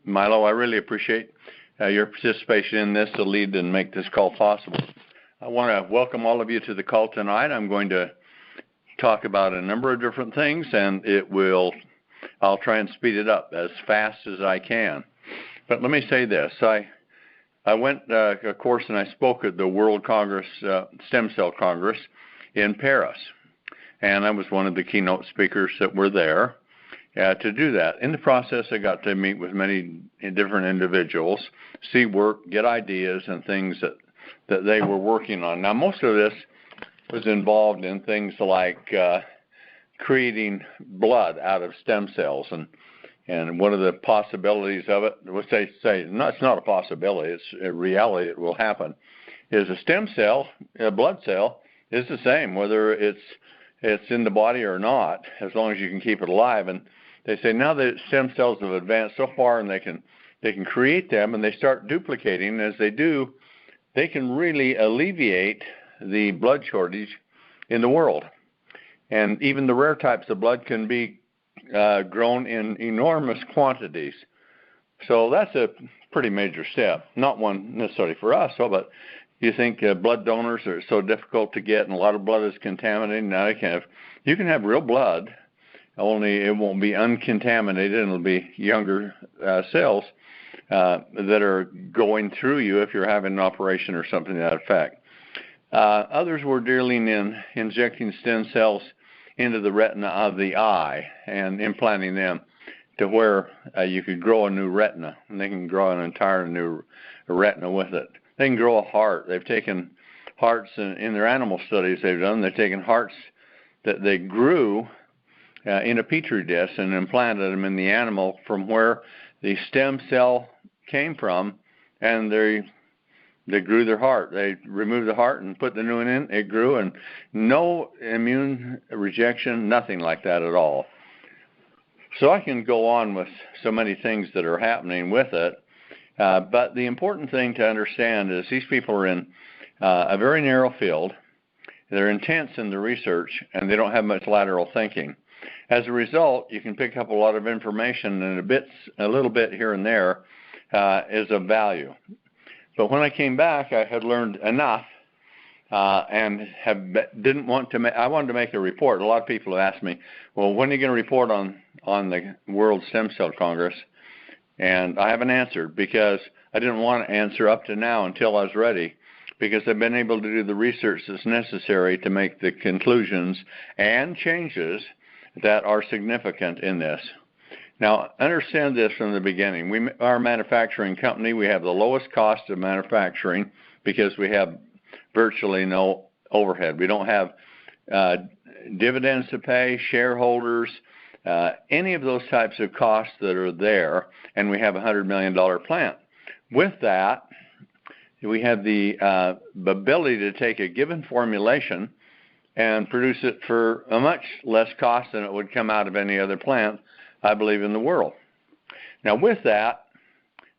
Milo, I really appreciate your participation in this to lead and make this call possible. I want to welcome all of you to the call tonight. I'm going to talk about a number of different things, and I'll try and speed it up as fast as I can. But let me say this. I went, of course, and I spoke at the World Congress, Stem Cell Congress in Paris. And I was one of the keynote speakers that were there to do that. In the process, I got to meet with many different individuals, see work, get ideas and things that they were working on. Now, most of this was involved in things like creating blood out of stem cells. And one of the possibilities of it, which they say, no, it's not a possibility, it's a reality, it will happen, is a stem cell, a blood cell, is the same, whether it's in the body or not, as long as you can keep it alive. And they say now that stem cells have advanced so far and they can create them and they start duplicating. As they do, they can really alleviate the blood shortage in the world. And even the rare types of blood can be grown in enormous quantities. So that's a pretty major step. Not one necessarily for us, but you think blood donors are so difficult to get and a lot of blood is contaminated. Now you can have real blood, only it won't be uncontaminated and it'll be younger cells that are going through you if you're having an operation or something to that effect. Others were dealing in injecting stem cells into the retina of the eye and implanting them to where you could grow a new retina, and they can grow an entire new retina with it. They can grow a heart. They've taken hearts in their animal studies they've done. They've taken hearts that they grew in a petri dish and implanted them in the animal from where the stem cell came from, and they grew their heart. They removed the heart and put the new one in. It grew, and no immune rejection, nothing like that at all. So I can go on with so many things that are happening with it. But the important thing to understand is these people are in a very narrow field. They're intense in the research, and they don't have much lateral thinking. As a result, you can pick up a lot of information, and a little bit here and there is of value. But when I came back, I had learned enough, and I wanted to make a report. A lot of people have asked me, well, when are you going to report on the World Stem Cell Congress? And I haven't answered because I didn't want to answer up to now until I was ready, because I've been able to do the research that's necessary to make the conclusions and changes that are significant in this. Now, understand this from the beginning. We are a manufacturing company. We have the lowest cost of manufacturing because we have virtually no overhead. We don't have dividends to pay, shareholders, any of those types of costs that are there, and we have a $100 million plant. With that, we have the ability to take a given formulation and produce it for a much less cost than it would come out of any other plant, I believe, in the world. Now, with that,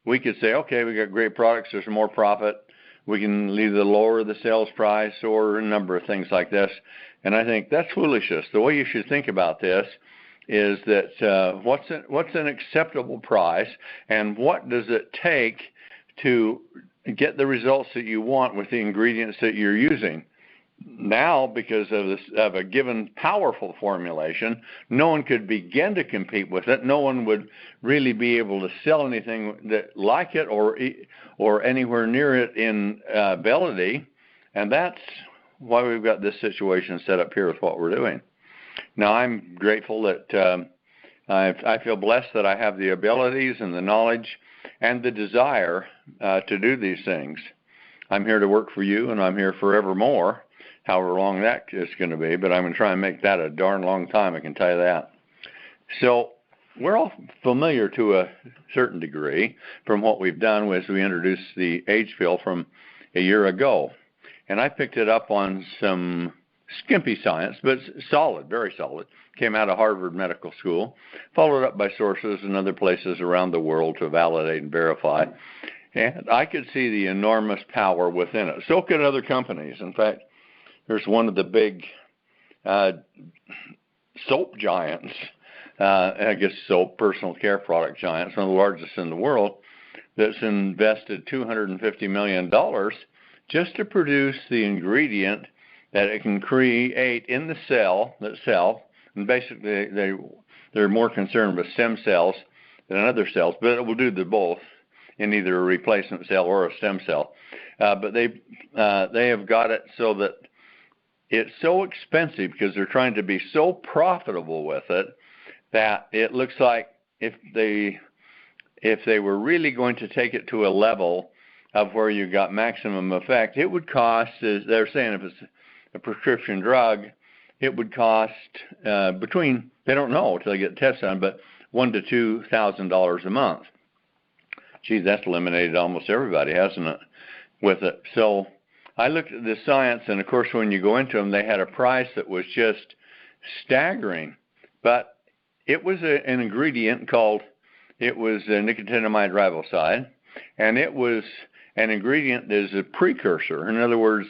we could say, okay, we got great products, there's more profit. We can either lower the sales price or a number of things like this. And I think that's foolishness. The way you should think about this is that what's an acceptable price, and what does it take to get the results that you want with the ingredients that you're using. Now, because of a given powerful formulation, no one could begin to compete with it. No one would really be able to sell anything that like it or anywhere near it in ability, and that's why we've got this situation set up here with what we're doing. Now, I'm grateful that I feel blessed that I have the abilities and the knowledge and the desire to do these things. I'm here to work for you, and I'm here forevermore. However long that is going to be, but I'm going to try and make that a darn long time, I can tell you that. So we're all familiar to a certain degree from what we've done as we introduced the age pill from a year ago. And I picked it up on some skimpy science, but solid, very solid. Came out of Harvard Medical School, followed up by sources in other places around the world to validate and verify. And I could see the enormous power within it. So could other companies. In fact, there's one of the big soap giants I guess soap, personal care product giants, one of the largest in the world, that's invested $250 million just to produce the ingredient that it can create in the cell itself. And basically, they're more concerned with stem cells than other cells, but it will do the both in either a replacement cell or a stem cell. But they have got it so that it's so expensive because they're trying to be so profitable with it that it looks like if they were really going to take it to a level of where you got maximum effect, it would cost, as they're saying, if it's a prescription drug, it would cost between, they don't know until they get the test done, but $1,000 to $2,000 a month. Geez, that's eliminated almost everybody, hasn't it, with it? So I looked at the science, and of course, when you go into them, they had a price that was just staggering. But it was an ingredient called, it was a nicotinamide riboside, and it was an ingredient that is a precursor. In other words,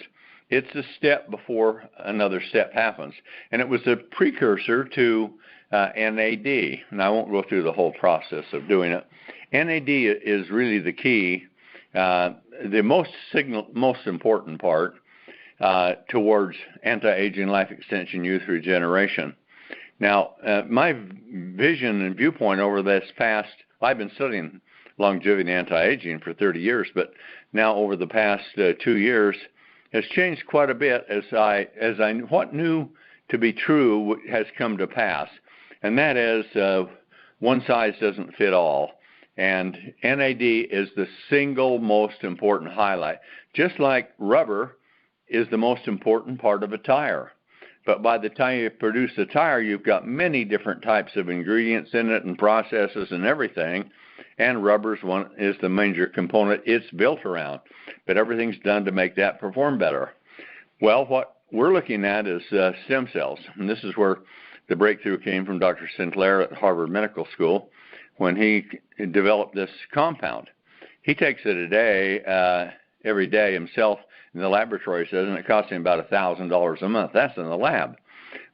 it's a step before another step happens. And it was a precursor to NAD. And I won't go through the whole process of doing it. NAD is really the key, the most important part towards anti-aging, life extension, youth regeneration. Now, my vision and viewpoint over this past, I've been studying longevity and anti-aging for 30 years, but now over the past 2 years has changed quite a bit as what knew to be true has come to pass. And that is one size doesn't fit all. And NAD is the single most important highlight. Just like rubber is the most important part of a tire. But by the time you produce a tire, you've got many different types of ingredients in it and processes and everything. And rubber is the major component it's built around. But everything's done to make that perform better. Well, what we're looking at is stem cells. And this is where the breakthrough came from Dr. Sinclair at Harvard Medical School when he developed this compound. He takes it a day, every day himself in the laboratory, says, and it costs him about $1,000 a month. That's in the lab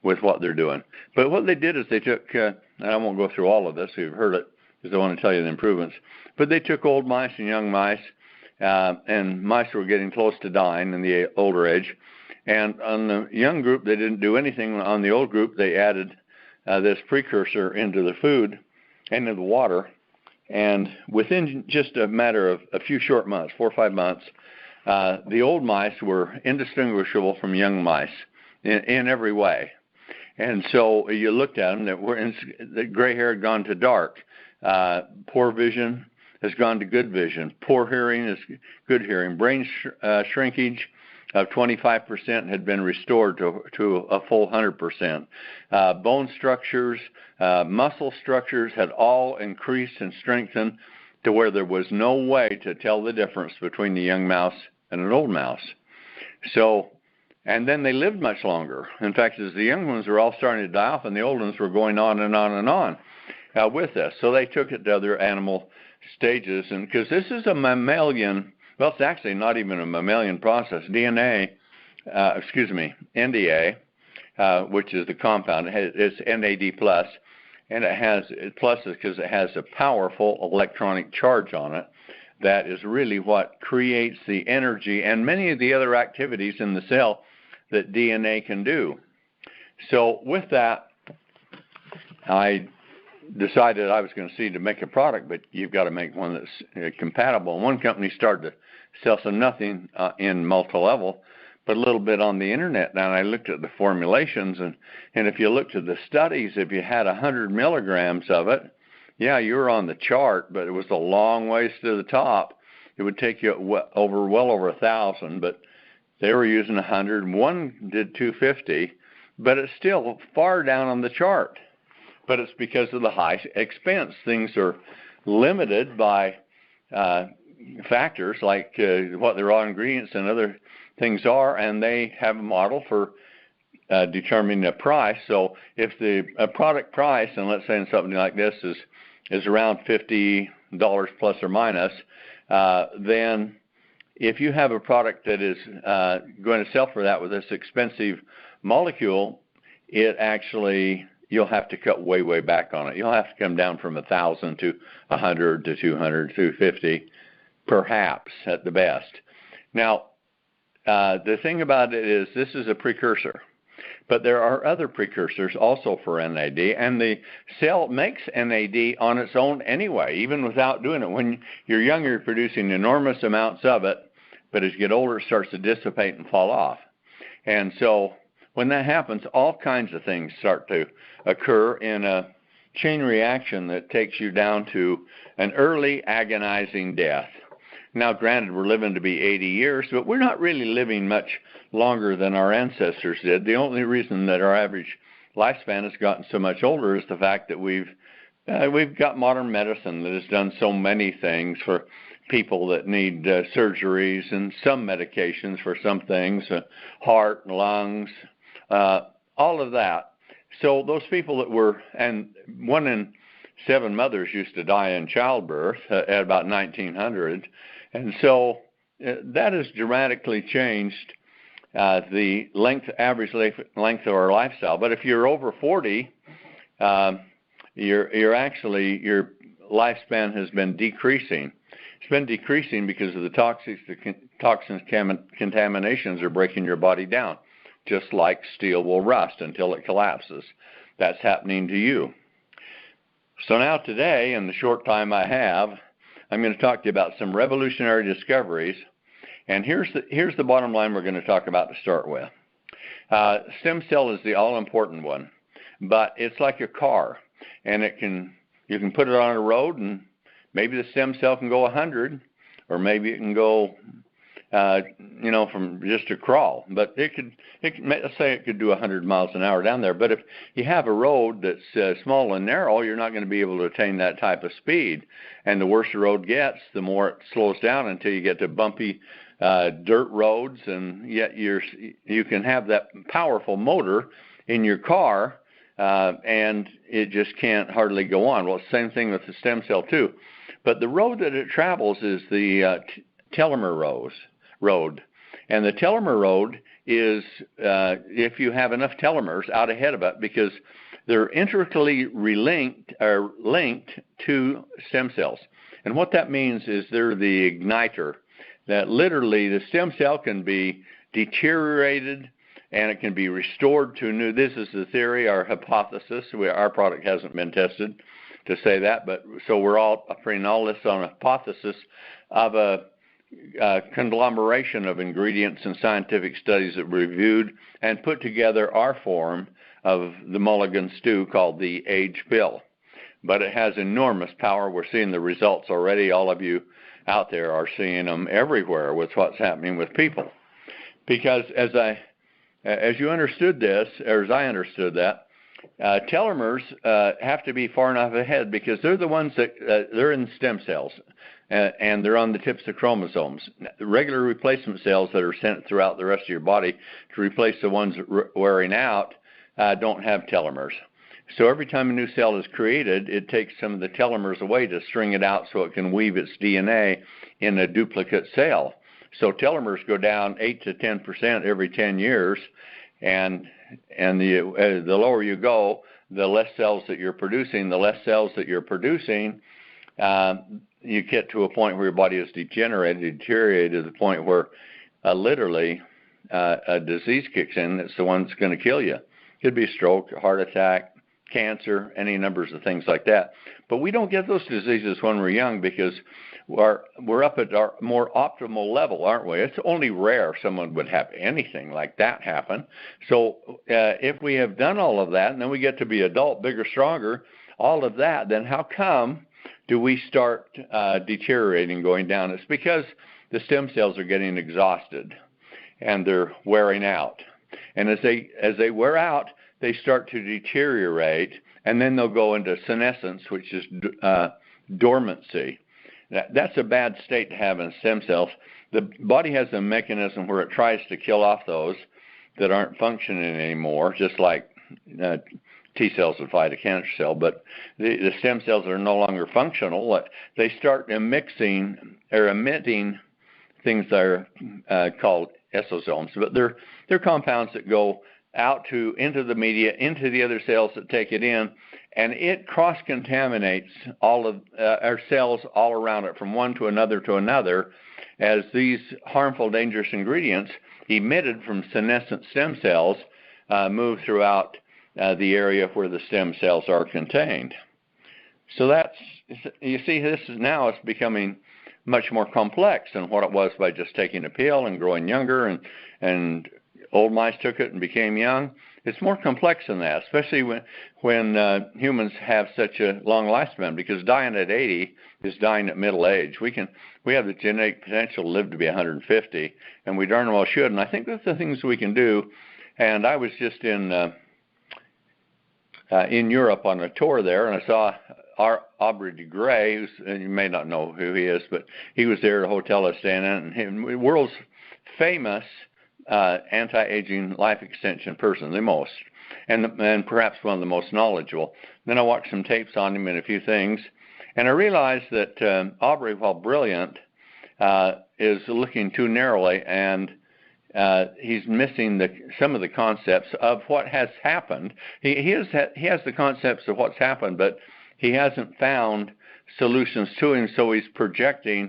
with what they're doing. But what they did is they took, and I won't go through all of this, you've heard it, because I want to tell you the improvements. But they took old mice and young mice, and mice were getting close to dying in the older age. And on the young group, they didn't do anything. On the old group, they added this precursor into the food and into the water. And within just a matter of a few short months, 4 or 5 months, the old mice were indistinguishable from young mice in every way. And so you looked at them, the gray hair had gone to dark. Poor vision has gone to good vision. Poor hearing is good hearing. Brain shrinkage of 25% had been restored to a full 100%. Bone structures, muscle structures had all increased and strengthened to where there was no way to tell the difference between the young mouse and an old mouse. So, and then they lived much longer. In fact, as the young ones were all starting to die off, and the old ones were going on and on and on with this. So they took it to other animal stages, and because this is a mammalian, well, it's actually not even a mammalian process. NDA, which is the compound, it's NAD+, and it has plus because it has a powerful electronic charge on it that is really what creates the energy and many of the other activities in the cell that DNA can do. So with that, I decided I was going to see to make a product, but you've got to make one that's compatible. And one company started to sell some nothing in multi-level, but a little bit on the internet. And I looked at the formulations, and if you looked at the studies, if you had 100 milligrams of it, yeah, you were on the chart, but it was a long ways to the top. It would take you well over 1,000, but they were using 100. One did 250, but it's still far down on the chart. But it's because of the high expense. Things are limited by factors like what the raw ingredients and other things are, and they have a model for determining the price. So if the product price, and let's say in something like this is around $50 plus or minus, then if you have a product that is going to sell for that with this expensive molecule, it actually you'll have to cut way, way back on it. You'll have to come down from 1,000 to 100 to 200 to 50, perhaps at the best. Now, the thing about it is this is a precursor. But there are other precursors also for NAD, and the cell makes NAD on its own anyway, even without doing it. When you're younger, you're producing enormous amounts of it, but as you get older, it starts to dissipate and fall off. And so when that happens, all kinds of things start to occur in a chain reaction that takes you down to an early agonizing death. Now, granted, we're living to be 80 years, but we're not really living much longer than our ancestors did. The only reason that our average lifespan has gotten so much older is the fact that we've got modern medicine that has done so many things for people that need surgeries and some medications for some things, heart, lungs, all of that. So those people that were, and 1 in 7 mothers used to die in childbirth at about 1900. And so that has dramatically changed the average length of our lifestyle. But if you're over 40, your lifespan has been decreasing. It's been decreasing because of the toxins, contaminations are breaking your body down, just like steel will rust until it collapses. That's happening to you. So now today, in the short time I have, I'm going to talk to you about some revolutionary discoveries. And here's the bottom line we're going to talk about to start with. Stem cell is the all-important one, but it's like a car, and you can put it on a road, and maybe the stem cell can go 100, or maybe it can go, from just a crawl. But let's say it could do 100 miles an hour down there. But if you have a road that's small and narrow, you're not going to be able to attain that type of speed. And the worse the road gets, the more it slows down until you get to bumpy dirt roads, and yet you can have that powerful motor in your car, and it just can't hardly go on. Well, it's the same thing with the stem cell too. But the road that it travels is the telomere road. And the telomere road is, if you have enough telomeres out ahead of it, because they're intricately linked to stem cells. And what that means is they're the igniter, that literally the stem cell can be deteriorated and it can be restored to new. This is the theory, our hypothesis. Our product hasn't been tested to say that, but so we're all putting all this on a hypothesis of a conglomeration of ingredients and scientific studies that reviewed and put together our form of the mulligan stew called the age pill. But it has enormous power. We're seeing the results already. All of you out there are seeing them everywhere with what's happening with people. Because as you understood this, or as I understood that, telomeres have to be far enough ahead because they're the ones that they're in stem cells and they're on the tips of chromosomes. The regular replacement cells that are sent throughout the rest of your body to replace the ones wearing out don't have telomeres. So every time a new cell is created, it takes some of the telomeres away to string it out so it can weave its DNA in a duplicate cell. So telomeres go down 8 to 10% every 10 years, and the lower you go, the less cells that you're producing. The less cells that you're producing, you get to a point where your body is deteriorated to the point where literally a disease kicks in. That's the one that's going to kill you. It could be stroke, heart attack, cancer, any numbers of things like that. But we don't get those diseases when we're young because we're up at our more optimal level, aren't we? It's only rare someone would have anything like that happen. So if we have done all of that and then we get to be adult, bigger, stronger, all of that, then how come do we start deteriorating, going down? It's because the stem cells are getting exhausted and they're wearing out. And as they wear out, they start to deteriorate, and then they'll go into senescence, which is dormancy. That's a bad state to have in stem cells. The body has a mechanism where it tries to kill off those that aren't functioning anymore, just like T cells would fight a cancer cell. But the stem cells that are no longer functional, they start emitting things that are called exosomes. But they're compounds that go out into the media, into the other cells that take it in, and it cross-contaminates all of our cells all around it, from one to another, as these harmful, dangerous ingredients emitted from senescent stem cells move throughout the area where the stem cells are contained. So that's, you see, this is now it's becoming much more complex than what it was by just taking a pill and growing younger, and old mice took it and became young. It's more complex than that, especially when humans have such a long lifespan, because dying at 80 is dying at middle age. We have the genetic potential to live to be 150, and we darn well should. And I think that's the things we can do. And I was just in Europe on a tour there, and I saw Aubrey de Grey, and you may not know who he is, but he was there at a hotel I was staying in, and the world's famous anti-aging life extension person, the most, and perhaps one of the most knowledgeable. Then I watched some tapes on him and a few things, and I realized that Aubrey, while brilliant, is looking too narrowly, and he's missing some of the concepts of what has happened. He has the concepts of what's happened, but he hasn't found solutions to him, so he's projecting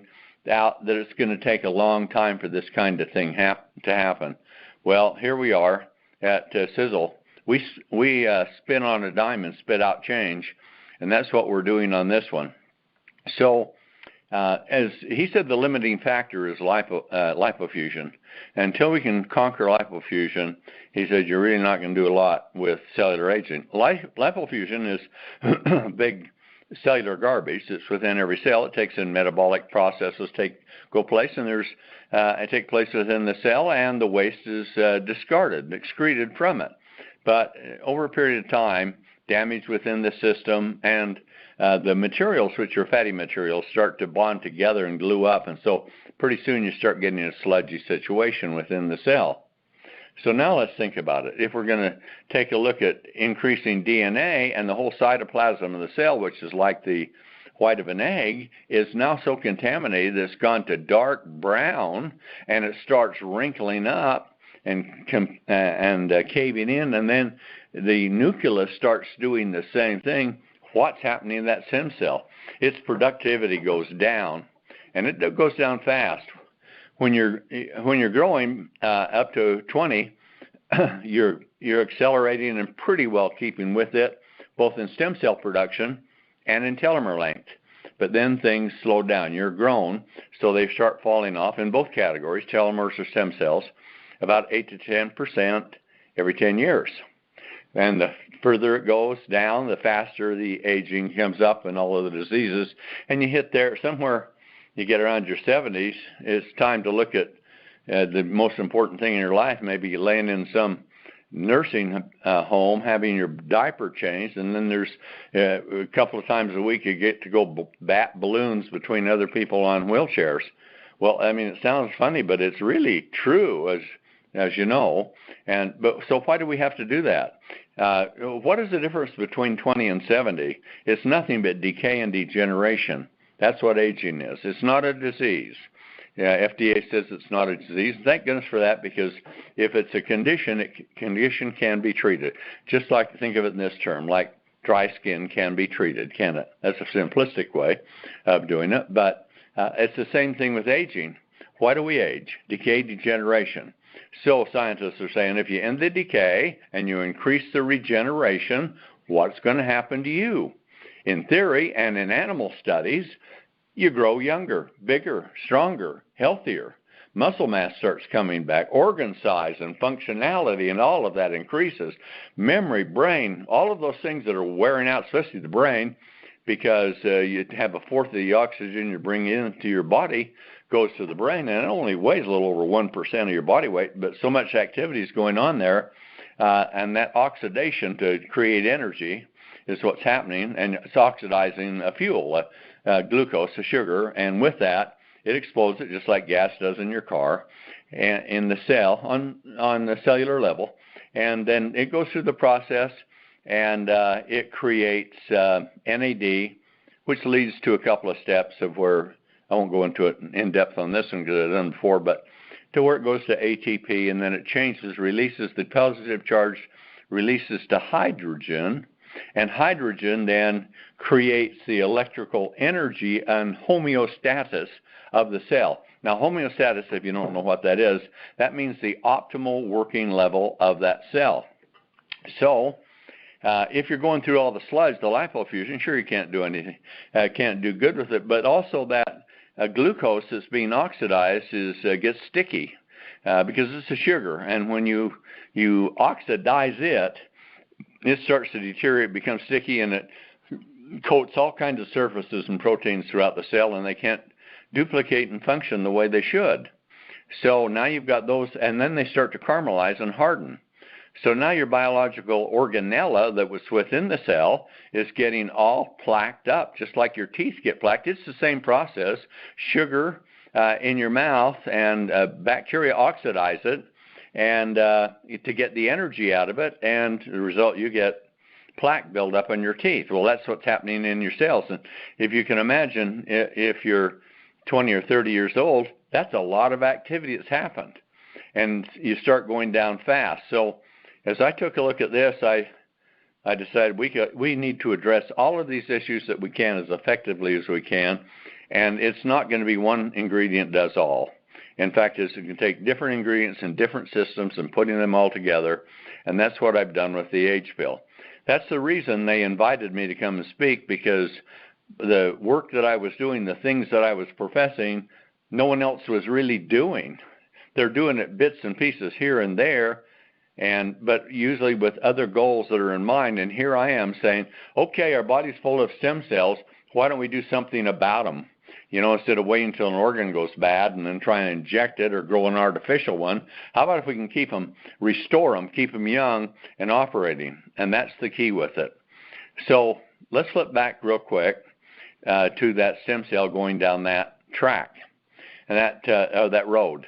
out that it's going to take a long time for this kind of thing to happen. Well, here we are at Sizzle. We spin on a dime and spit out change, and that's what we're doing on this one. So as he said, the limiting factor is lipofusion. Until we can conquer lipofusion, he said, you're really not going to do a lot with cellular aging. Lipofusion is big cellular garbage that's within every cell. It takes in metabolic processes go place, and it take place within the cell, and the waste is discarded, excreted from it. But over a period of time, damage within the system and the materials, which are fatty materials, start to bond together and glue up, and so pretty soon you start getting a sludgy situation within the cell. So now let's think about it. If we're going to take a look at increasing DNA, and the whole cytoplasm of the cell, which is like the white of an egg, is now so contaminated that it's gone to dark brown, and it starts wrinkling up and caving in, and then the nucleus starts doing the same thing. What's happening in that stem cell? Its productivity goes down, and it goes down fast. When you're growing up to 20, you're accelerating and pretty well keeping with it, both in stem cell production and in telomere length. But then things slow down. You're grown, so they start falling off in both categories, telomeres or stem cells, about 8 to 10% every 10 years. And the further it goes down, the faster the aging comes up and all of the diseases. And you hit there somewhere, you get around your 70s, it's time to look at the most important thing in your life, maybe laying in some nursing home, having your diaper changed, and then there's a couple of times a week you get to go bat balloons between other people on wheelchairs. Well, I mean, it sounds funny, but it's really true, as you know. But so why do we have to do that? What is the difference between 20 and 70? It's nothing but decay and degeneration. That's what aging is. It's not a disease. FDA says it's not a disease. Thank goodness for that, because if it's a condition, condition can be treated. Just like, think of it in this term, like dry skin can be treated, can it? That's a simplistic way of doing it, but it's the same thing with aging. Why do we age? Decay, degeneration. So scientists are saying if you end the decay and you increase the regeneration, what's going to happen to you? In theory and in animal studies, you grow younger, bigger, stronger, healthier. Muscle mass starts coming back. Organ size and functionality and all of that increases. Memory, brain, all of those things that are wearing out, especially the brain, because you have a fourth of the oxygen you bring into your body goes to the brain, and it only weighs a little over 1% of your body weight, but so much activity is going on there, and that oxidation to create energy is what's happening, and it's oxidizing a fuel, glucose, a sugar, and with that, it explodes it just like gas does in your car, and in the cell, on the cellular level, and then it goes through the process, and it creates NAD, which leads to a couple of steps of where, I won't go into it in depth on this one because I've done before, but to where it goes to ATP, and then it changes, releases the positive charge, releases to hydrogen, and hydrogen then creates the electrical energy and homeostasis of the cell. Now, homeostasis, if you don't know what that is, that means the optimal working level of that cell. So, if you're going through all the sludge, the lipofussion, sure, you can't do anything, can't do good with it, but also that glucose that's being oxidized gets sticky because it's a sugar, and when you oxidize it, it starts to deteriorate, becomes sticky, and it coats all kinds of surfaces and proteins throughout the cell, and they can't duplicate and function the way they should. So now you've got those, and then they start to caramelize and harden. So now your biological organella that was within the cell is getting all plaqued up, just like your teeth get plaqued. It's the same process. Sugar in your mouth and bacteria oxidize it, and to get the energy out of it, and the result, you get plaque buildup in your teeth. Well, that's what's happening in your cells. And if you can imagine, if you're 20 or 30 years old, that's a lot of activity that's happened, and you start going down fast. So as I took a look at this, I decided we need to address all of these issues that we can as effectively as we can, and it's not going to be one ingredient does all. In fact, you can take different ingredients in different systems and putting them all together, and that's what I've done with the Age Pill. That's the reason they invited me to come and speak, because the work that I was doing, the things that I was professing, no one else was really doing. They're doing it bits and pieces here and there, but usually with other goals that are in mind. And here I am saying, okay, our body's full of stem cells. Why don't we do something about them? You know, instead of waiting until an organ goes bad and then try and inject it or grow an artificial one, how about if we can keep them, restore them, keep them young and operating? And that's the key with it. So let's flip back real quick to that stem cell going down that track and that road.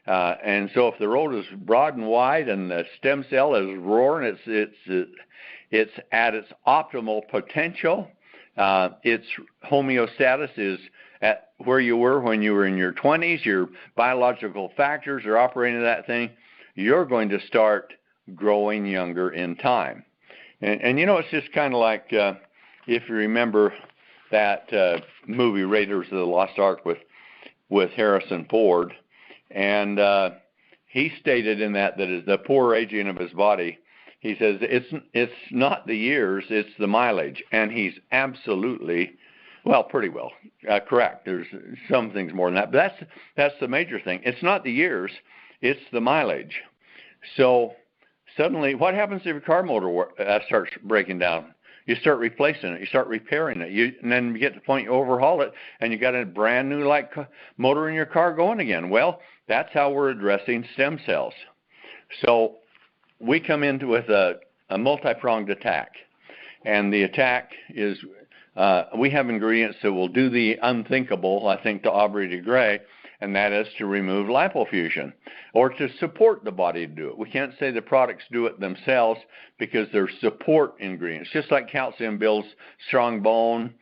And so if the road is broad and wide and the stem cell is roaring, it's at its optimal potential. Its homeostasis is at where you were when you were in your 20s. Your biological factors are operating that thing. You're going to start growing younger in time. And you know, it's just kind of like if you remember that movie Raiders of the Lost Ark with Harrison Ford. And he stated in that the poor aging of his body, he says it's not the years, it's the mileage. And he's absolutely, well, pretty well correct. There's some things more than that, but that's the major thing. It's not the years, it's the mileage. So suddenly, what happens if your car motor starts breaking down? You start replacing it, you start repairing it, and then you get to the point you overhaul it, and you got a brand new motor in your car going again. Well, that's how we're addressing stem cells. So we come into with a multi-pronged attack, and the attack is we have ingredients that will do the unthinkable, I think, to Aubrey de Grey, and that is to remove lipofussion or to support the body to do it. We can't say the products do it themselves because they're support ingredients. Just like calcium builds strong bone,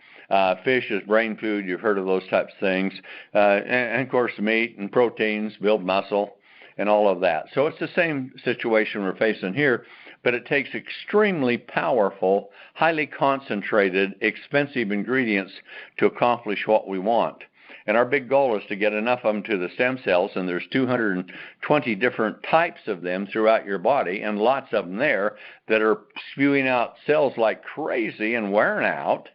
fish is brain food, you've heard of those types of things, and of course meat and proteins build muscle and all of that. So it's the same situation we're facing here, but it takes extremely powerful, highly concentrated, expensive ingredients to accomplish what we want. And our big goal is to get enough of them to the stem cells, and there's 220 different types of them throughout your body, and lots of them there that are spewing out cells like crazy and wearing out.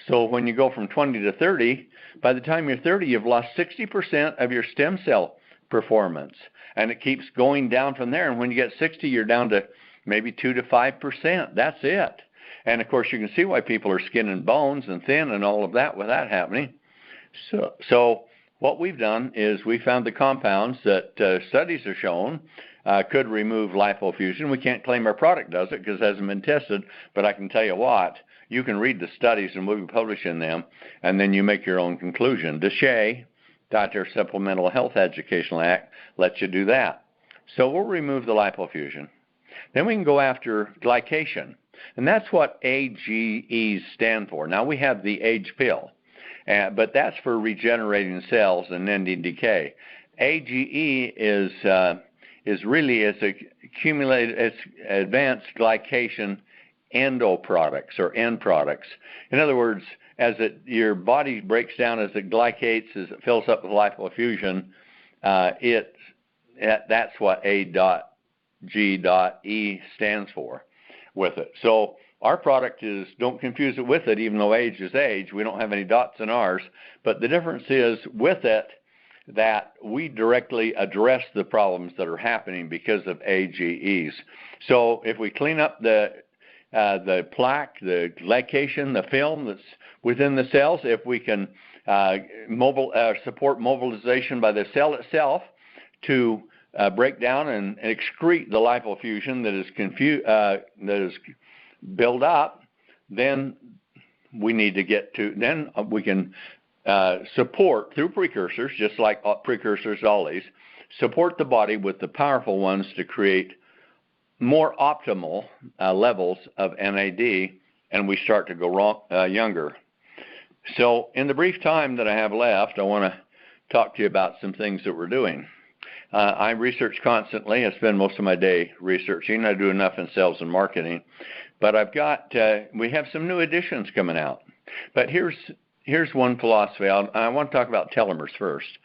So when you go from 20 to 30, by the time you're 30, you've lost 60% of your stem cell performance, and it keeps going down from there. And when you get 60, you're down to maybe 2 to 5%. That's it. And of course, you can see why people are skin and bones and thin and all of that with that happening. So what we've done is we found the compounds that studies have shown could remove lipofussion. We can't claim our product does it because it hasn't been tested, but I can tell you what, you can read the studies and we'll be publishing them, and then you make your own conclusion. DSHEA, Dietary Supplemental Health Educational Act, lets you do that. So we'll remove the lipofussion. Then we can go after glycation, and that's what AGEs stand for. Now we have the Age Pill. But that's for regenerating cells and ending decay. AGE is really it's advanced glycation endo products or end products. In other words, as your body breaks down, as it glycates, as it fills up with lipofussion, that's what A.G.E stands for with it. So our product is, don't confuse it with it, even though age is age. We don't have any dots in ours. But the difference is with it that we directly address the problems that are happening because of AGEs. So if we clean up the plaque, the glycation, the film that's within the cells, if we can support mobilization by the cell itself to break down and excrete the lipofussion that is built up, then we need to get to, then we can support through precursors, just like precursors always, support the body with the powerful ones to create more optimal levels of NAD, and we start to go younger. So in the brief time that I have left, I want to talk to you about some things that we're doing. I research constantly. I spend most of my day researching. I do enough in sales and marketing. But we have some new additions coming out. But here's one philosophy. I want to talk about telomeres first.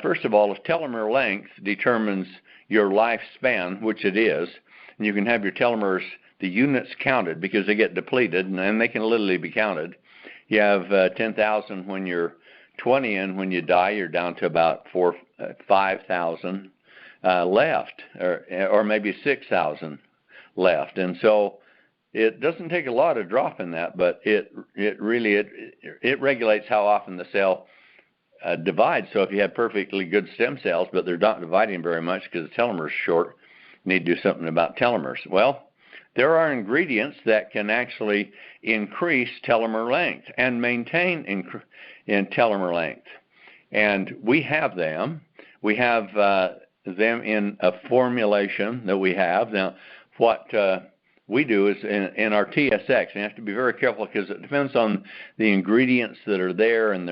First of all, if telomere length determines your lifespan, which it is, and you can have your telomeres, the units counted because they get depleted, and they can literally be counted. You have 10,000 when you're 20, and when you die, you're down to about 5,000 left, or maybe 6,000 left. And so it doesn't take a lot to drop in that, but it regulates how often the cell divides. So if you have perfectly good stem cells, but they're not dividing very much because the telomere is short, you need to do something about telomeres. Well, there are ingredients that can actually increase telomere length and maintain in telomere length. And we have them. We have them in a formulation that we have. Now, what we do is in our TSX, and you have to be very careful because it depends on the ingredients that are there, and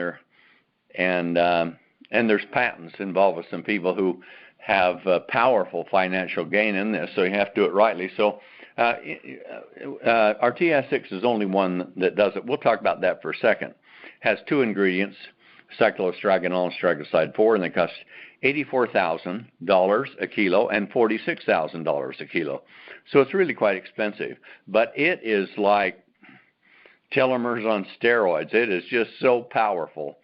there's patents involved with some people who have powerful financial gain in this, so you have to do it rightly. So our TS6 is only one that does it. We'll talk about that for a second. Has two ingredients, cycloestragonol and strigoside 4, and they cost $84,000 a kilo and $46,000 a kilo. So it's really quite expensive. But it is like telomeres on steroids. It is just so powerful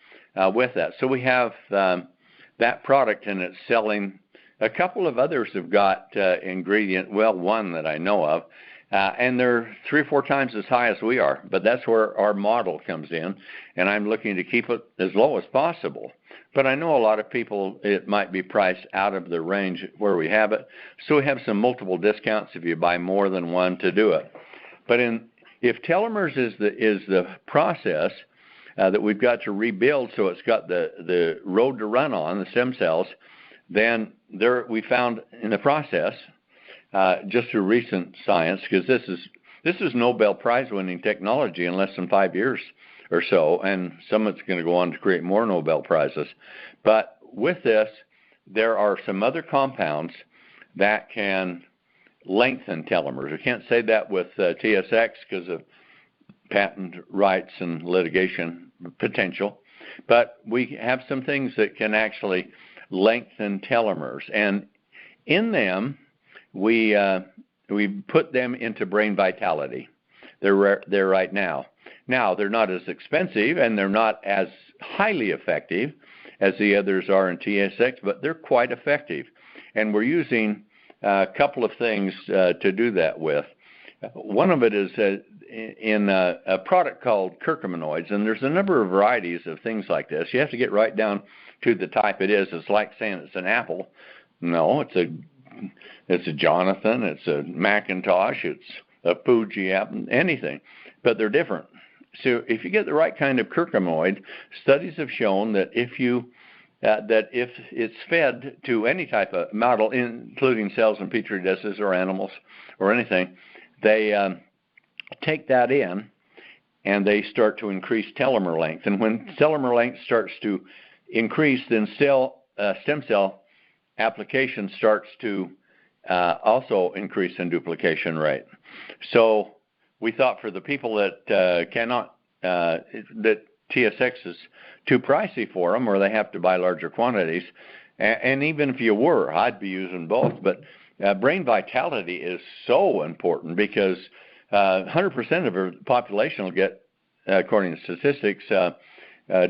with that. So we have that product, and it's selling. A couple of others have got one that I know of, and they're 3 or 4 times as high as we are. But that's where our model comes in, and I'm looking to keep it as low as possible. But I know a lot of people, it might be priced out of the range where we have it. So we have some multiple discounts if you buy more than one to do it. But if telomeres is the process that we've got to rebuild, so it's got the road to run on, the stem cells, then we found in the process, just through recent science, because this is Nobel Prize winning technology in less than 5 years or so, and some of it's going to go on to create more Nobel Prizes. But with this, there are some other compounds that can lengthen telomeres. We can't say that with TSX because of patent rights and litigation potential, but we have some things that can actually lengthen telomeres, and in them we put them into brain vitality. They're there right now. Now they're not as expensive and they're not as highly effective as the others are in TSX, but they're quite effective, and we're using a couple of things to do that with. One of it is in a product called curcuminoids, and there's a number of varieties of things like this. You have to get right down to the type it is. It's like saying it's an apple. No, it's a Jonathan, it's a Macintosh, it's a Fuji apple, anything, but they're different. So if you get the right kind of curcuminoid, studies have shown that if it's fed to any type of model, including cells in petri dishes or animals or anything, they take that in and they start to increase telomere length. And when telomere length starts to increase, then cell stem cell application starts to also increase in duplication rate. So we thought for the people that cannot, that TSX is too pricey for them, or they have to buy larger quantities, and even if you were, I'd be using both. But brain vitality is so important because 100% of our population will get, according to statistics,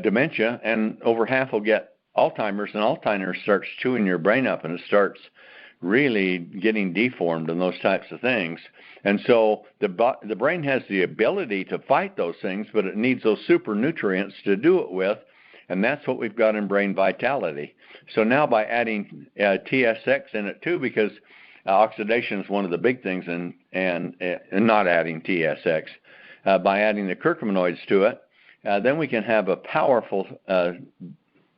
dementia, and over half will get Alzheimer's, and Alzheimer's starts chewing your brain up, and it starts really getting deformed and those types of things. And so the brain has the ability to fight those things, but it needs those super nutrients to do it with, and that's what we've got in brain vitality. So now by adding TSX in it too, because oxidation is one of the big things, and not adding TSX, by adding the curcuminoids to it, then we can have a powerful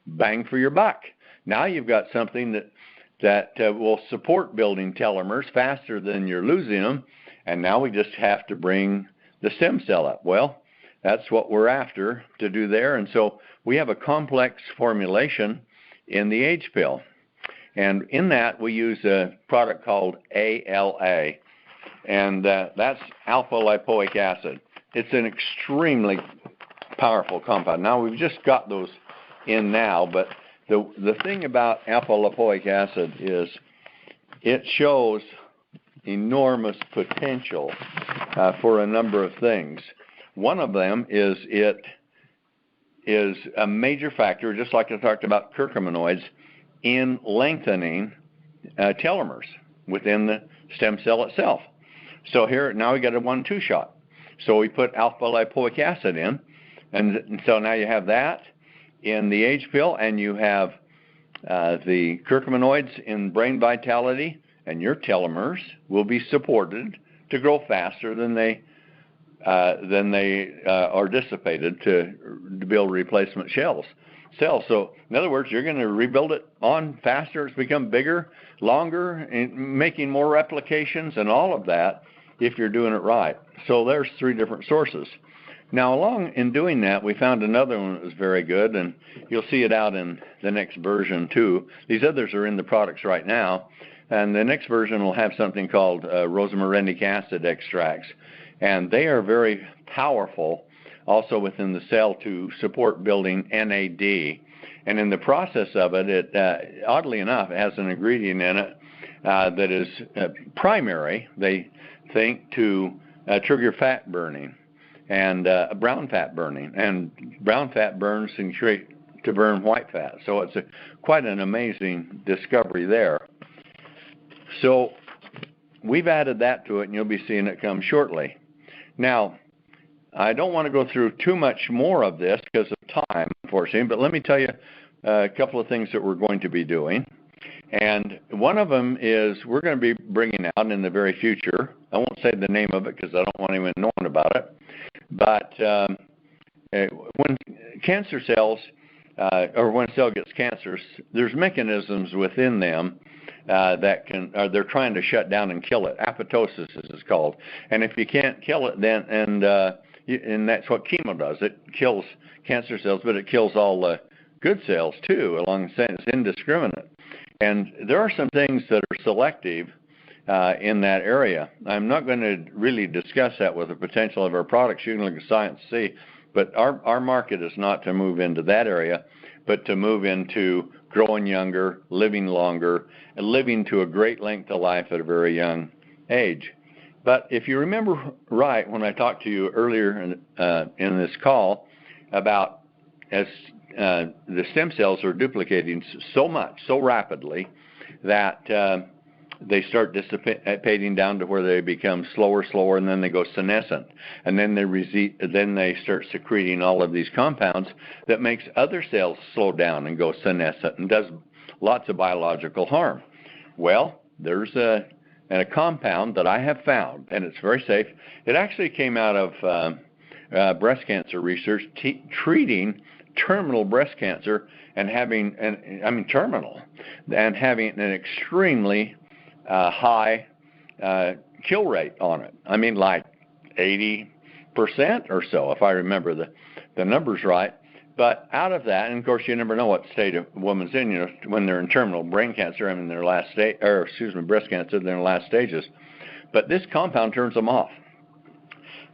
bang for your buck. Now you've got something that will support building telomeres faster than you're losing them, and now we just have to bring the stem cell up. Well, that's what we're after to do there, and so we have a complex formulation in the Age Pill, and in that we use a product called ALA, and that's alpha lipoic acid. It's an extremely powerful compound. Now we've just got those in now, but the thing about alpha lipoic acid is it shows enormous potential for a number of things. One of them is it is a major factor, just like I talked about curcuminoids, in lengthening telomeres within the stem cell itself. So here, now we got a 1-2 shot. So we put alpha lipoic acid in, and so now you have that in the Age Pill, and you have the curcuminoids in brain vitality, and your telomeres will be supported to grow faster than they are dissipated to build replacement cells. So in other words, you're going to rebuild it on faster. It's become bigger, longer, and making more replications and all of that if you're doing it right. So there's 3 different sources. Now, along in doing that, we found another one that was very good, and you'll see it out in the next version too. These others are in the products right now, and the next version will have something called rosmarinic acid extracts, and they are very powerful also within the cell to support building NAD. And in the process of it, oddly enough, it has an ingredient in it that is primary, they think, to trigger fat burning and brown fat burning. And brown fat burns and create to burn white fat. So it's quite an amazing discovery there. So we've added that to it, and you'll be seeing it come shortly. Now, I don't want to go through too much more of this because of time, unfortunately, but let me tell you a couple of things that we're going to be doing. And one of them is we're going to be bringing out in the very future, I won't say the name of it because I don't want anyone knowing about it, but when cancer cells, or when a cell gets cancerous, there's mechanisms within them that they're trying to shut down and kill it. Apoptosis is it's called. And if you can't kill it, then, and that's what chemo does. It kills cancer cells, but it kills all the good cells too, along the same. It's indiscriminate. And there are some things that are selective in that area. I'm not going to really discuss that with the potential of our products. You can look at science to see. But our market is not to move into that area, but to move into growing younger, living longer, and living to a great length of life at a very young age. But if you remember right, when I talked to you earlier in this call about as the stem cells are duplicating so much, so rapidly, that they start dissipating down to where they become slower, and then they go senescent, and then they start secreting all of these compounds that makes other cells slow down and go senescent and does lots of biological harm. Well, there's a compound that I have found, and it's very safe. It actually came out of breast cancer research treating terminal breast cancer and having terminal, and having an extremely high kill rate on it. I mean, like 80% or so, if I remember the numbers right. But out of that, and of course you never know what state a woman's in, when they're in terminal brain cancer and in their last stage, or breast cancer in their last stages. But this compound turns them off.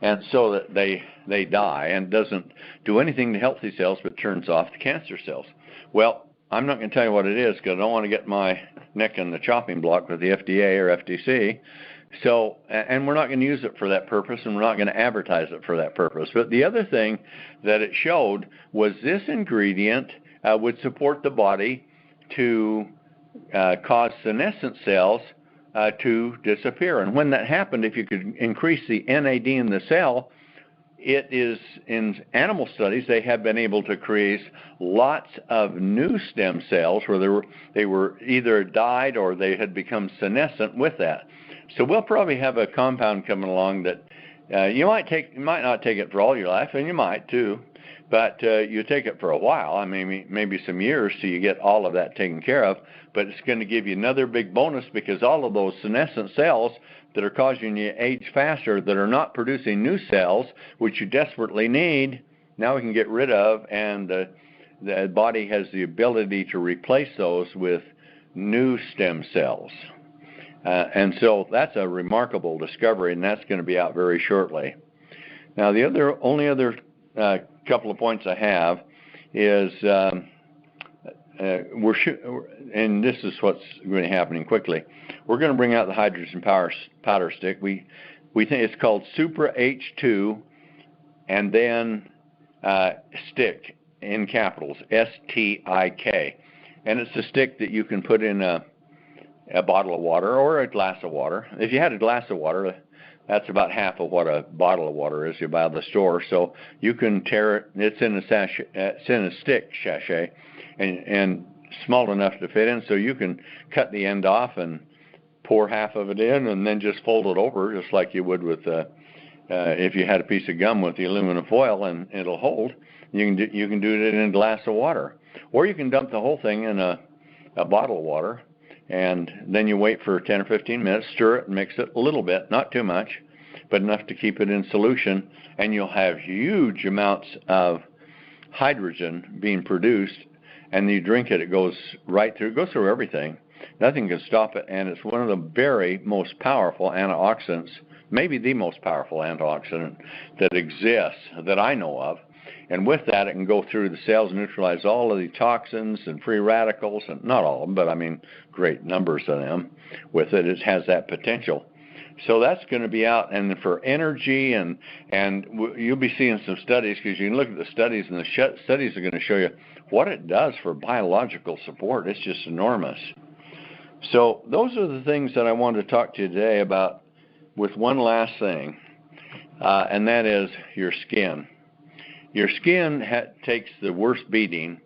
And so that they die and doesn't do anything to healthy cells but turns off the cancer cells. Well, I'm not going to tell you what it is because I don't want to get my neck in the chopping block with the FDA or FTC. So, and we're not going to use it for that purpose, and we're not going to advertise it for that purpose. But the other thing that it showed was this ingredient would support the body to cause senescent cells to disappear. And when that happened, if you could increase the NAD in the cell, it is, in animal studies, they have been able to create lots of new stem cells where they were either died or they had become senescent with that. So we'll probably have a compound coming along that you might not take it for all your life, and you might too, but you take it for a while. I mean, maybe some years till you get all of that taken care of. But it's going to give you another big bonus because all of those senescent cells that are causing you to age faster, that are not producing new cells, which you desperately need, now we can get rid of, and the body has the ability to replace those with new stem cells. And so that's a remarkable discovery, and that's going to be out very shortly. Now, the only other couple of points I have is and this is what's going to be happening quickly. We're going to bring out the hydrogen powder stick. We think it's called Supra H2, and then stick in capitals, STIK, and it's a stick that you can put in a bottle of water or a glass of water. If you had a glass of water, that's about half of what a bottle of water is you buy at the store. So you can tear it. It's in a stick sachet, and small enough to fit in. So you can cut the end off and pour half of it in, and then just fold it over, just like you would with if you had a piece of gum with the aluminum foil, and it'll hold. You can do it in a glass of water, or you can dump the whole thing in a bottle of water. And then you wait for 10 or 15 minutes, stir it and mix it a little bit, not too much, but enough to keep it in solution, and you'll have huge amounts of hydrogen being produced, and you drink it, it goes right through, it goes through everything. Nothing can stop it, and it's one of the very most powerful antioxidants, maybe the most powerful antioxidant that exists that I know of. And with that, it can go through the cells and neutralize all of the toxins and free radicals, and not all of them, but I mean great numbers of them. With it, it has that potential. So that's going to be out, and for energy, and you'll be seeing some studies, because you can look at the studies, and the studies are going to show you what it does for biological support. It's just enormous. So those are the things that I wanted to talk to you today about, with one last thing, and that is your skin. Your skin takes the worst beating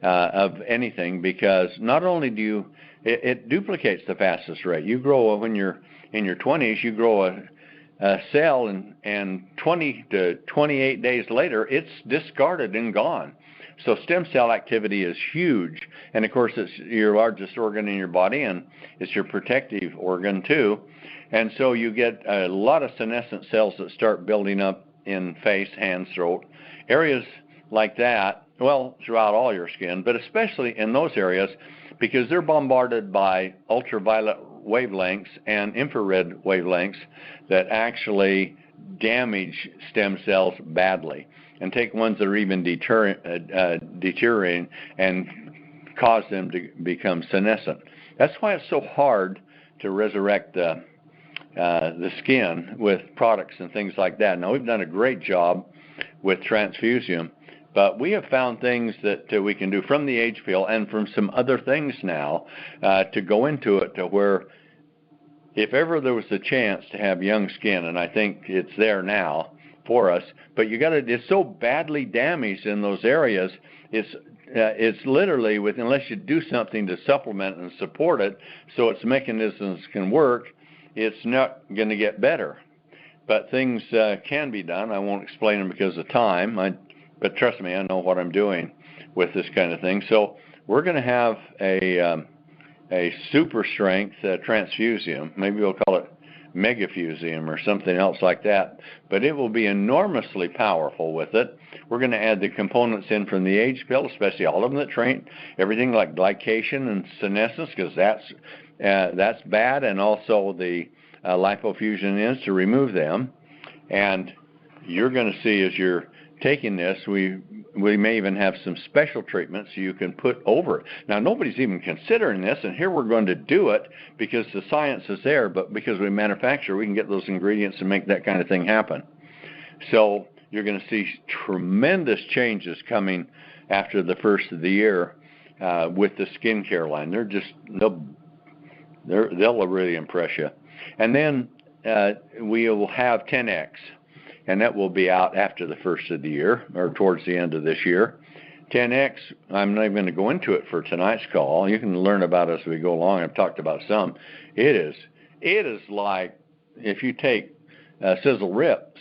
of anything, because not only do it duplicates the fastest rate. You grow, when you're in your 20s, you grow a cell, and 20 to 28 days later, it's discarded and gone. So stem cell activity is huge. And of course, it's your largest organ in your body, and it's your protective organ too. And so you get a lot of senescent cells that start building up in face, hands, throat, areas like that, well, throughout all your skin, but especially in those areas, because they're bombarded by ultraviolet wavelengths and infrared wavelengths that actually damage stem cells badly, and take ones that are even deteriorating and cause them to become senescent. That's why it's so hard to resurrect the skin with products and things like that. Now, we've done a great job with transfusium, but we have found things that we can do from the age pill and from some other things now to go into it, to where if ever there was a chance to have young skin, and I think it's there now for us, but it's so badly damaged in those areas, it's literally, unless you do something to supplement and support it so its mechanisms can work, it's not going to get better. But things can be done. I won't explain them because of time, but trust me, I know what I'm doing with this kind of thing. So we're going to have a super strength transfusium. Maybe we'll call it megafusium or something else like that, but it will be enormously powerful with it. We're going to add the components in from the age pill, especially all of them that train, everything like glycation and senescence, because that's bad, and also the lipofusion is to remove them. And you're going to see as you're taking this, we may even have some special treatments you can put over it. Now, nobody's even considering this, and here we're going to do it because the science is there, but because we manufacture, we can get those ingredients and make that kind of thing happen. So you're going to see tremendous changes coming after the first of the year with the skincare line. They'll really impress you. And then we will have 10X. And that will be out after the first of the year, or towards the end of this year. 10X, I'm not even going to go into it for tonight's call. You can learn about it as we go along. I've talked about some. It is like, if you take Sizzle Rip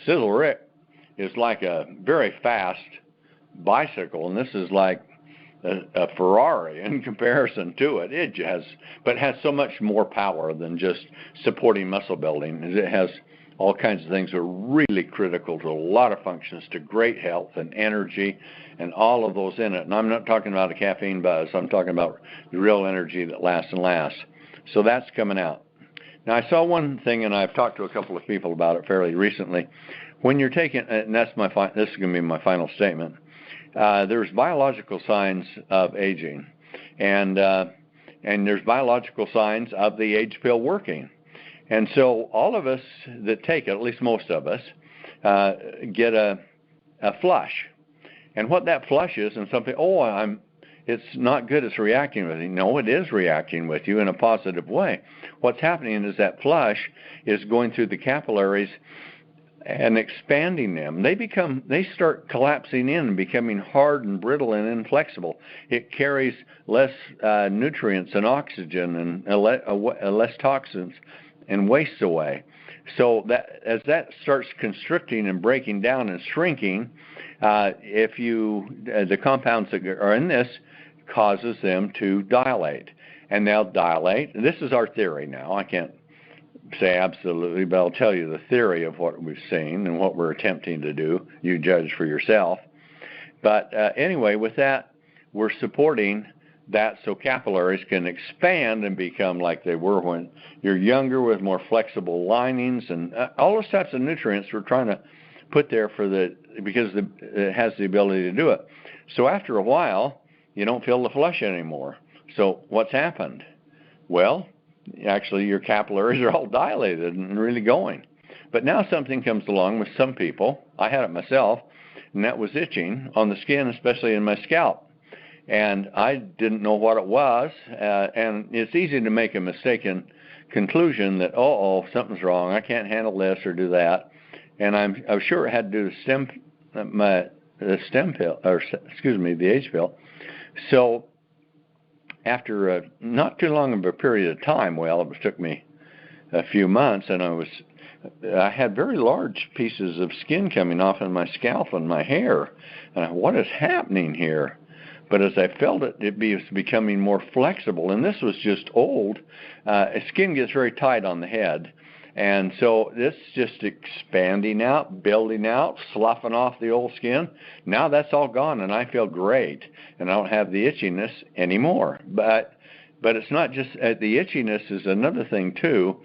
is like a very fast bicycle, and this is like a Ferrari in comparison to it. But it has so much more power than just supporting muscle building. It has all kinds of things that are really critical to a lot of functions, to great health and energy and all of those in it. And I'm not talking about a caffeine buzz. I'm talking about the real energy that lasts and lasts. So that's coming out. Now, I saw one thing, and I've talked to a couple of people about it fairly recently. When you're taking, and this is going to be my final statement, there's biological signs of aging, and there's biological signs of the age pill working. And so all of us that take it, at least most of us, get a flush. And what that flush is, and something, it's not good, it's reacting with you. No, it is reacting with you in a positive way. What's happening is that flush is going through the capillaries and expanding them. They start collapsing in and becoming hard and brittle and inflexible. It carries less nutrients and oxygen and less toxins and wastes away. So that as that starts constricting and breaking down and shrinking, the compounds that are in this causes them to dilate, and they'll dilate. This is our theory now. I can't say absolutely, but I'll tell you the theory of what we've seen and what we're attempting to do. You judge for yourself. But anyway, with that, we're supporting that so capillaries can expand and become like they were when you're younger, with more flexible linings and all those types of nutrients we're trying to put there because it has the ability to do it. So after a while, you don't feel the flush anymore. So what's happened? Well, actually your capillaries are all dilated and really going. But now something comes along with some people. I had it myself, and that was itching on the skin, especially in my scalp. And I didn't know what it was, and it's easy to make a mistaken conclusion that, something's wrong, I can't handle this or do that. And I'm sure it had to do with the age pill. So after not too long of a period of time, it took me a few months, and I had very large pieces of skin coming off in my scalp and my hair. And what is happening here? But as I felt it, it was becoming more flexible. And this was just old. Skin gets very tight on the head. And so this just expanding out, building out, sloughing off the old skin. Now that's all gone, and I feel great. And I don't have the itchiness anymore. But it's not just, the itchiness is another thing too.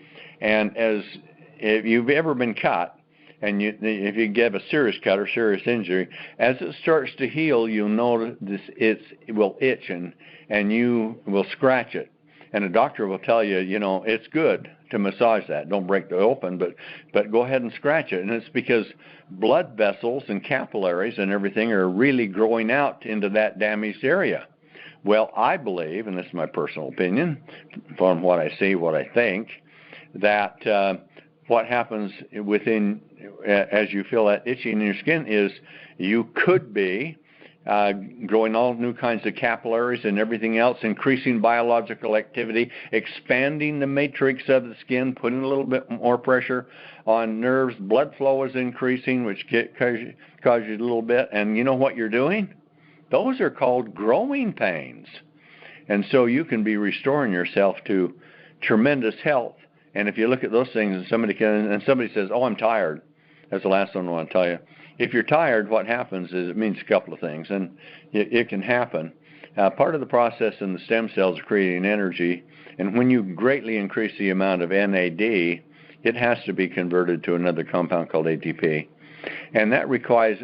And if you've ever been cut, and if you get a serious cut or serious injury, as it starts to heal, you'll notice it will itch and you will scratch it. And a doctor will tell you, it's good to massage that. Don't break it open, but go ahead and scratch it. And it's because blood vessels and capillaries and everything are really growing out into that damaged area. Well, I believe, and this is my personal opinion, from what I see, what I think, that what happens within, as you feel that itching in your skin, is you could be growing all new kinds of capillaries and everything else, increasing biological activity, expanding the matrix of the skin, putting a little bit more pressure on nerves. Blood flow is increasing, which causes you a little bit. And you know what you're doing? Those are called growing pains. And so you can be restoring yourself to tremendous health And if you look at those things and somebody says, oh, I'm tired, that's the last one I want to tell you. If you're tired, what happens is it means a couple of things, and it can happen. Part of the process in the stem cells is creating energy, and when you greatly increase the amount of NAD, it has to be converted to another compound called ATP. And that requires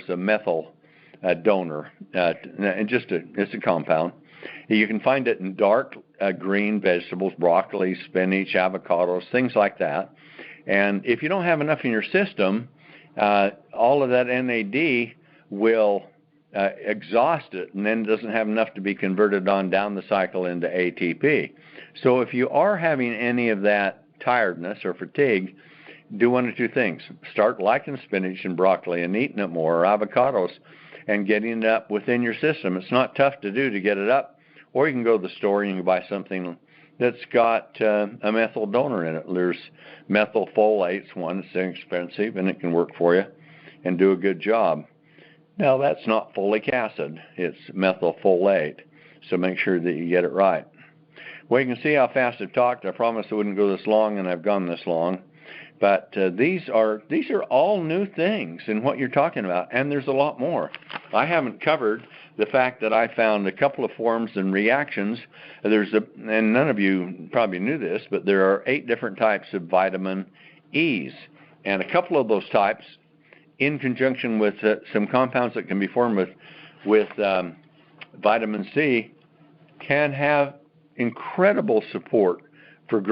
a methyl donor, and it's a compound. You can find it in dark green vegetables, broccoli, spinach, avocados, things like that. And if you don't have enough in your system, all of that NAD will exhaust it, and then it doesn't have enough to be converted on down the cycle into ATP. So if you are having any of that tiredness or fatigue, do one of two things. Start liking spinach and broccoli and eating it more, or avocados, and getting it up within your system. It's not tough to do to get it up, or you can go to the store and you can buy something that's got a methyl donor in it. There's methylfolate's one. It's inexpensive, and it can work for you and do a good job. Now, that's not folic acid. It's methylfolate, so make sure that you get it right. Well, you can see how fast I've talked. I promised I wouldn't go this long, and I've gone this long. But these are all new things in what you're talking about, and there's a lot more. I haven't covered the fact that I found a couple of forms and reactions. And none of you probably knew this, but there are 8 different types of vitamin E's, and a couple of those types, in conjunction with some compounds that can be formed with vitamin C, can have incredible support for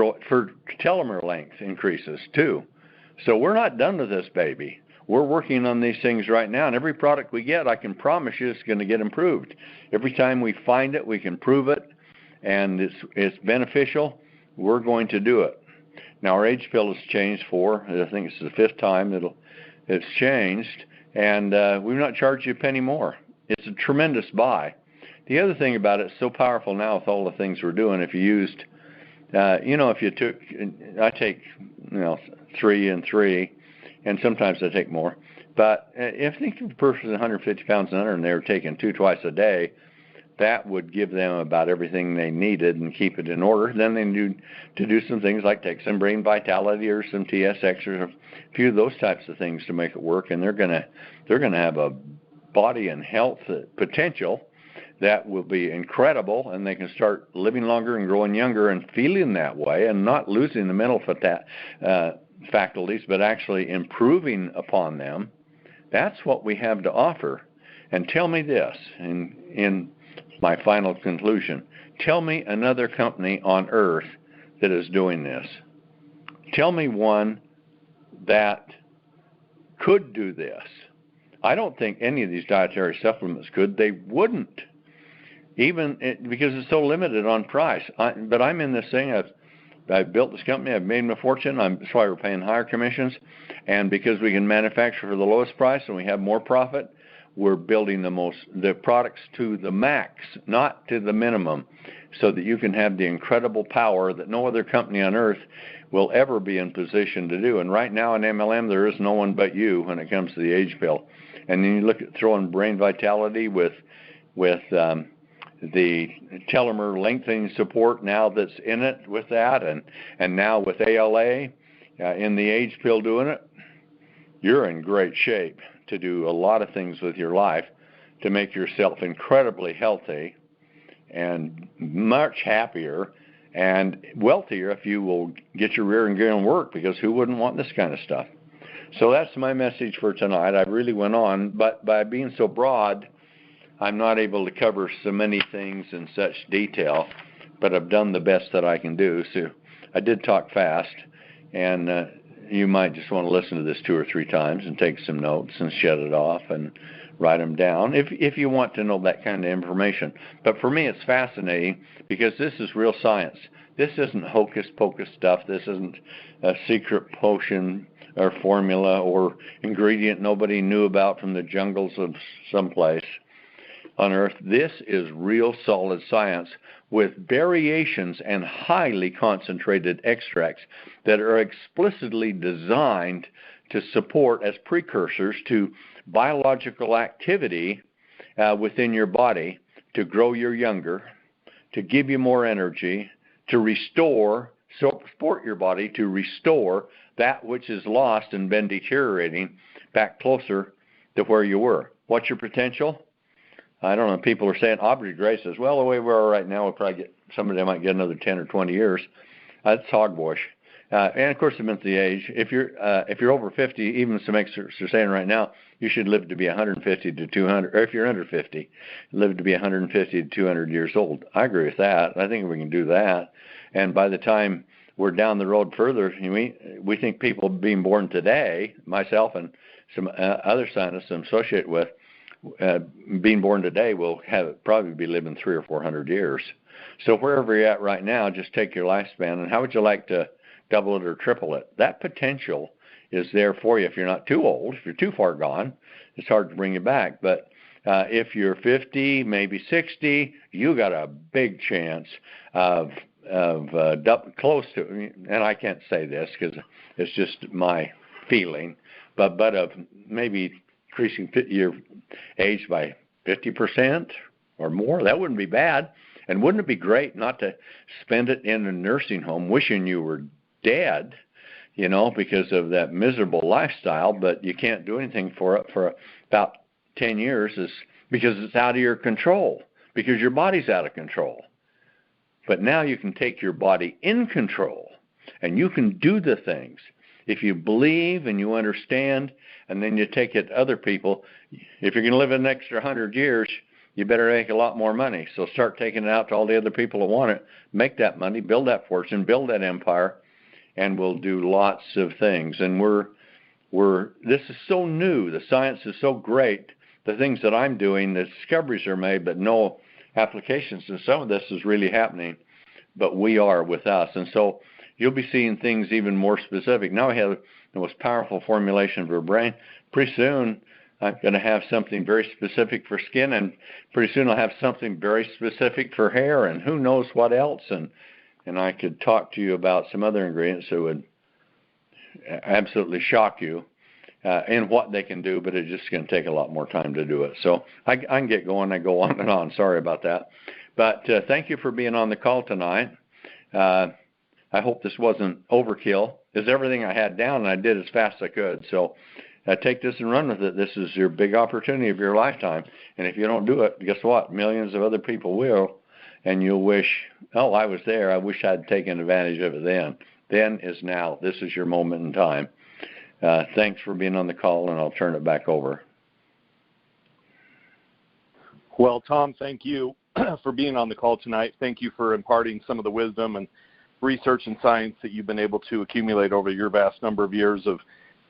telomere length increases too. So we're not done with this baby. We're working on these things right now, and every product we get, I can promise you, it's going to get improved. Every time we find it, we can prove it, and it's beneficial. We're going to do it. Now, our age pill has changed I think it's the 5th time it's changed, and we've not charged you a penny more. It's a tremendous buy. The other thing about it, it's so powerful now with all the things we're doing. If you used if you took, I take, 3 and 3, and sometimes I take more. But if a person is 150 pounds and under and they were taking 2 twice a day, that would give them about everything they needed and keep it in order. Then they need to do some things like take some brain vitality or some TSX or a few of those types of things to make it work, and they're gonna have a body and health potential that will be incredible, and they can start living longer and growing younger and feeling that way and not losing the mental faculties, but actually improving upon them. That's what we have to offer. And tell me this, in my final conclusion, tell me another company on earth that is doing this. Tell me one that could do this. I don't think any of these dietary supplements could. They wouldn't. Because it's so limited on price. But I'm in this thing. I've built this company. I've made my fortune. That's why we're paying higher commissions. And because we can manufacture for the lowest price and we have more profit, we're building the products to the max, not to the minimum, so that you can have the incredible power that no other company on earth will ever be in position to do. And right now in MLM, there is no one but you when it comes to the age pill. And then you look at throwing brain vitality with the telomere lengthening support now that's in it with that, and now with ALA in the age pill doing it, you're in great shape to do a lot of things with your life to make yourself incredibly healthy and much happier and wealthier if you will get your rear and gear and work, because who wouldn't want this kind of stuff? So that's my message for tonight. I really went on, but by being so broad, I'm not able to cover so many things in such detail, but I've done the best that I can do. So I did talk fast, and you might just want to listen to this 2 or 3 times and take some notes and shut it off and write them down if you want to know that kind of information. But for me, it's fascinating because this is real science. This isn't hocus pocus stuff. This isn't a secret potion or formula or ingredient nobody knew about from the jungles of someplace on earth. This is real solid science with variations and highly concentrated extracts that are explicitly designed to support as precursors to biological activity within your body, to grow you younger, to give you more energy, to restore support your body to restore that which is lost and been deteriorating back closer to where you were. What's your potential? I don't know. People are saying, Aubrey Gray says, well, the way we are right now, we'll probably get, somebody might get another 10 or 20 years. That's hogwash. And of course, it meant the age. If you're over 50, even some experts are saying right now, you should live to be 150 to 200. Or if you're under 50, live to be 150 to 200 years old. I agree with that. I think we can do that. And by the time we're down the road further, we think people being born today, myself and some other scientists I'm associated with, being born today will probably be living 300 or 400 years. So wherever you're at right now, just take your lifespan, and how would you like to double it or triple it? That potential is there for you. If you're not too old, if you're too far gone, it's hard to bring you back. But if you're 50, maybe 60, you got a big chance of close to, and I can't say this because it's just my feeling, but of maybe increasing your age by 50% or more. That wouldn't be bad. And wouldn't it be great not to spend it in a nursing home wishing you were dead, because of that miserable lifestyle, but you can't do anything for it for about 10 years because it's out of your control, because your body's out of control. But now you can take your body in control, and you can do the things. If you believe and you understand, and then you take it to other people, if you're going to live an extra 100 years, you better make a lot more money. So start taking it out to all the other people that want it. Make that money, build that fortune, build that empire, and we'll do lots of things. And this is so new. The science is so great. The things that I'm doing, the discoveries are made, but no applications. And some of this is really happening, but we are with us. And so you'll be seeing things even more specific. Now we have the most powerful formulation of our brain. Pretty soon, I'm going to have something very specific for skin, and pretty soon I'll have something very specific for hair, and who knows what else. And I could talk to you about some other ingredients that would absolutely shock you in what they can do, but it's just going to take a lot more time to do it. So I can get going. I go on and on. Sorry about that. But thank you for being on the call tonight. I hope this wasn't overkill. It's everything I had down, and I did as fast as I could. So take this and run with it. This is your big opportunity of your lifetime. And if you don't do it, guess what? Millions of other people will. And you'll wish, oh, I was there. I wish I'd taken advantage of it then. Then is now. This is your moment in time. Thanks for being on the call, and I'll turn it back over. Well, Tom, thank you for being on the call tonight. Thank you for imparting some of the wisdom and research and science that you've been able to accumulate over your vast number of years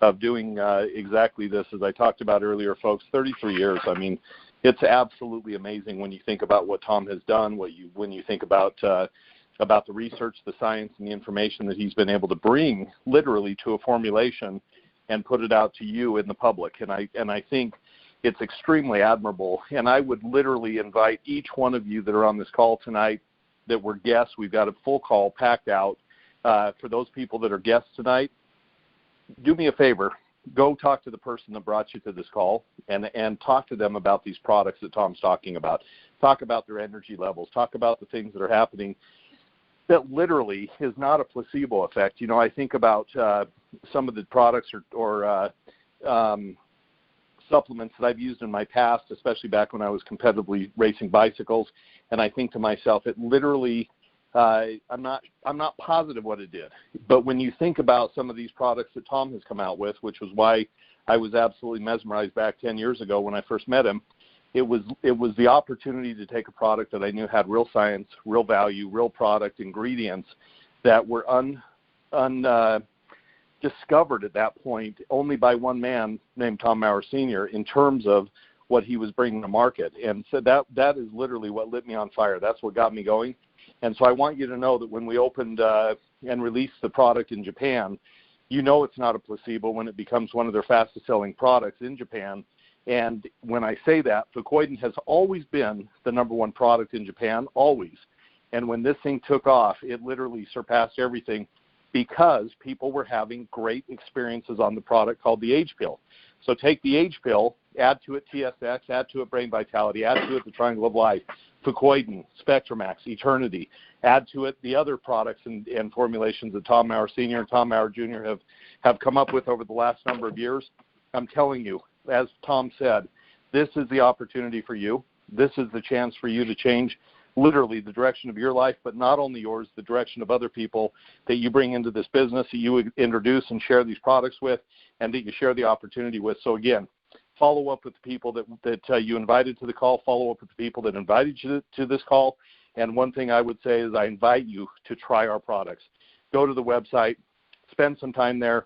of doing exactly this. As I talked about earlier, folks, 33 years. I mean, it's absolutely amazing when you think about what Tom has done, when you think about the research, the science, and the information that he's been able to bring literally to a formulation and put it out to you in the public. And I think it's extremely admirable. And I would literally invite each one of you that are on this call tonight that were guests. We've got a full call packed out. For those people that are guests tonight, do me a favor. Go talk to the person that brought you to this call and talk to them about these products that Tom's talking about. Talk about their energy levels. Talk about the things that are happening that literally is not a placebo effect. I think about some of the products or supplements that I've used in my past, especially back when I was competitively racing bicycles, and I think to myself, it literally I'm not positive what it did. But when you think about some of these products that Tom has come out with, which was why I was absolutely mesmerized back 10 years ago when I first met him, it was the opportunity to take a product that I knew had real science, real value, real product ingredients that were discovered at that point only by one man named Tom Mower Sr. in terms of what he was bringing to market. And so that is literally what lit me on fire. That's what got me going. And so I want you to know that when we opened and released the product in Japan, it's not a placebo when it becomes one of their fastest selling products in Japan. And when I say that, Fucoiden has always been the number one product in Japan, always. And when this thing took off, it literally surpassed everything because people were having great experiences on the product called the Age Pill. So take the age pill, add to it TSX, add to it Brain Vitality, add to it the Triangle of Life, Fucoidin, Spectramax, Eternity, add to it the other products and formulations that Tom Mower Sr. and Tom Mower Jr. have come up with over the last number of years. I'm telling you, as Tom said, this is the opportunity for you. This is the chance for you to change literally the direction of your life, but not only yours, the direction of other people that you bring into this business, that you introduce and share these products with, and that you share the opportunity with. So again, follow up with the people that you invited to the call, follow up with the people that invited you to this call. And one thing I would say is I invite you to try our products. Go to the website, spend some time there,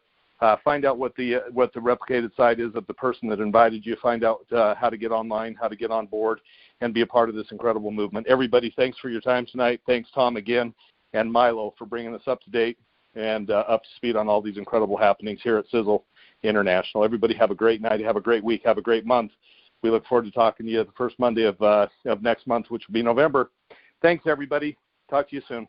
find out what the replicated site is of the person that invited you, find out how to get online, how to get on board, and be a part of this incredible movement. Everybody, thanks for your time tonight. Thanks, Tom, again, and Milo for bringing us up to date and up to speed on all these incredible happenings here at Sizzle International. Everybody have a great night, have a great week, have a great month. We look forward to talking to you the first Monday of next month, which will be November. Thanks, everybody. Talk to you soon.